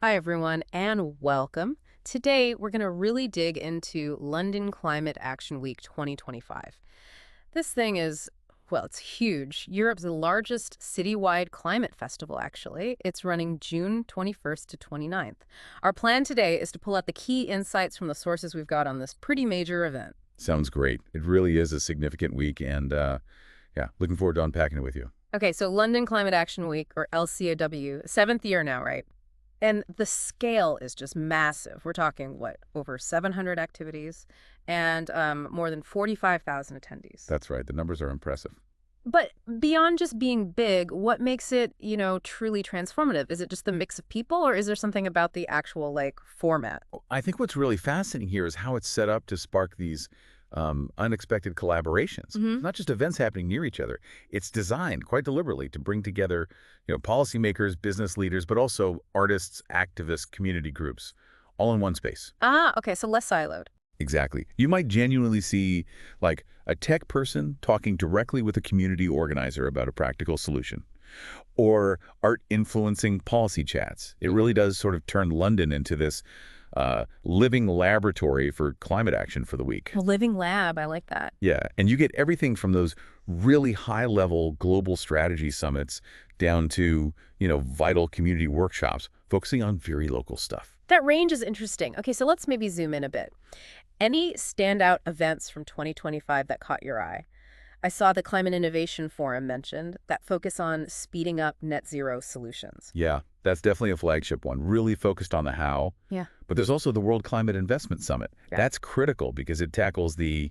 Hi, everyone, and welcome. Today, we're going to really dig into London Climate Action Week 2025. This thing is, well, it's huge. Europe's largest citywide climate festival, actually. It's running June 21st to 29th. Our plan today is to pull out the key insights from the sources we've got on this pretty major event. Sounds great. It really is a significant week, and yeah, looking forward to unpacking it with you. Okay, so London Climate Action Week, or LCAW, seventh year now, right? And the scale is just massive. We're talking, what, over 700 activities and more than 45,000 attendees. That's right. The numbers are impressive. But beyond just being big, what makes it, truly transformative? Is it just the mix of people, or is there something about the actual, format? I think what's really fascinating here is how it's set up to spark these unexpected collaborations. Hmm. Not just events happening near each other. It's designed quite deliberately to bring together, policymakers, business leaders, but also artists, activists, community groups, all in one space. Ah, okay, so less siloed. Exactly. You might genuinely see, like, a tech person talking directly with a community organizer about a practical solution, or art influencing policy chats. It really does sort of turn London into this living laboratory for climate action for the week. A living lab, I like that. Yeah, and you get everything from those really high-level global strategy summits down to, vital community workshops focusing on very local stuff. That range is interesting. Okay, so let's maybe zoom in a bit. Any standout events from 2025 that caught your eye? I saw the Climate Innovation Forum mentioned that focus on speeding up net zero solutions. Yeah, that's definitely a flagship one, really focused on the how. Yeah. But there's also the World Climate Investment Summit. Yeah. That's critical because it tackles the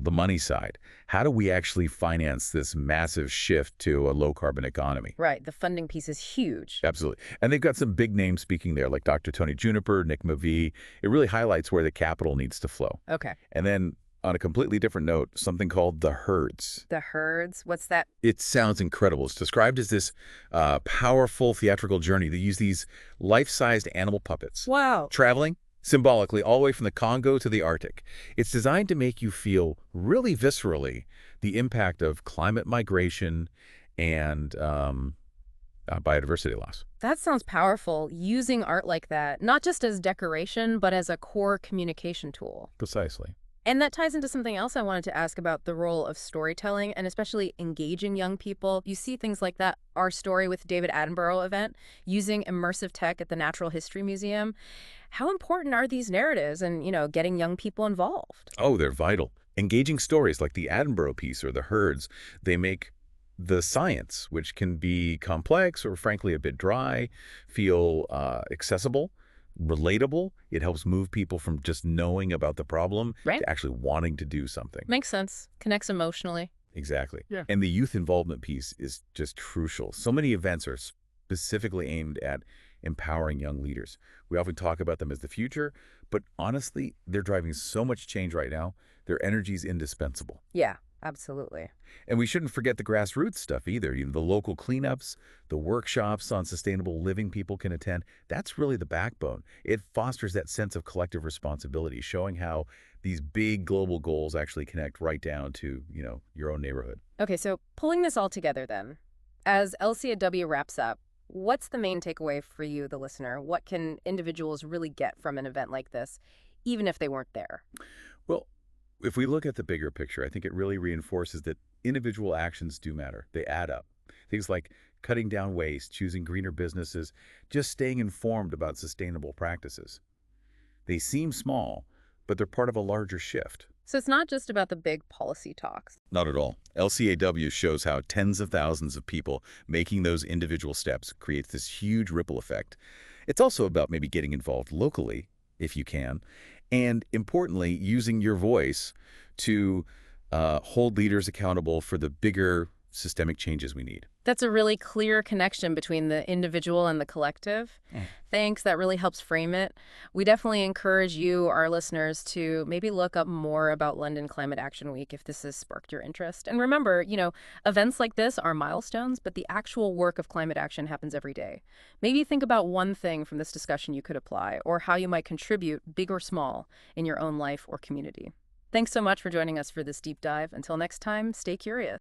money side. How do we actually finance this massive shift to a low-carbon economy? Right. The funding piece is huge. Absolutely. And they've got some big names speaking there, like Dr. Tony Juniper, Nick McVie. It really highlights where the capital needs to flow. Okay. And then on a completely different note, something called the Herds. The herds, what's that? It sounds incredible. It's described as this powerful theatrical journey. They use these life-sized animal puppets, Wow. traveling symbolically all the way from the Congo to the Arctic. It's designed to make you feel really viscerally the impact of climate migration and biodiversity loss. That sounds powerful, using art like that, not just as decoration, but as a core communication tool. Precisely. And that ties into something else I wanted to ask about the role of storytelling and especially engaging young people. You see things like that Our Story with David Attenborough event, using immersive tech at the Natural History Museum. How important are these narratives and, getting young people involved? Oh, they're vital. Engaging stories like the Attenborough piece or the Herds, they make the science, which can be complex or frankly a bit dry, feel accessible, relatable. It helps move people from just knowing about the problem Right. to actually wanting to do something. Makes sense. Connects emotionally. Exactly. Yeah. And the youth involvement piece is just crucial. So many events are specifically aimed at empowering young leaders. We often talk about them as the future, but honestly, they're driving so much change right now. Their energy is indispensable. Yeah, absolutely. And we shouldn't forget the grassroots stuff either. The local cleanups, the workshops on sustainable living people can attend. That's really the backbone. It fosters that sense of collective responsibility, showing how these big global goals actually connect right down to, your own neighborhood. Okay, so pulling this all together then, as LCAW wraps up, what's the main takeaway for you, the listener? What can individuals really get from an event like this, even if they weren't there? Well, if we look at the bigger picture, I think it really reinforces that individual actions do matter. They add up. Things like cutting down waste, choosing greener businesses, just staying informed about sustainable practices. They seem small, but they're part of a larger shift. So it's not just about the big policy talks. Not at all. LCAW shows how tens of thousands of people making those individual steps creates this huge ripple effect. It's also about maybe getting involved locally, if you can, and importantly, using your voice to hold leaders accountable for the bigger systemic changes we need. That's a really clear connection between the individual and the collective. Thanks, that really helps frame it. We definitely encourage you, our listeners, to maybe look up more about London Climate Action Week if this has sparked your interest. And remember, events like this are milestones, but the actual work of climate action happens every day. Maybe think about one thing from this discussion you could apply, or how you might contribute, big or small, in your own life or community. Thanks so much for joining us for this deep dive. Until next time, stay curious.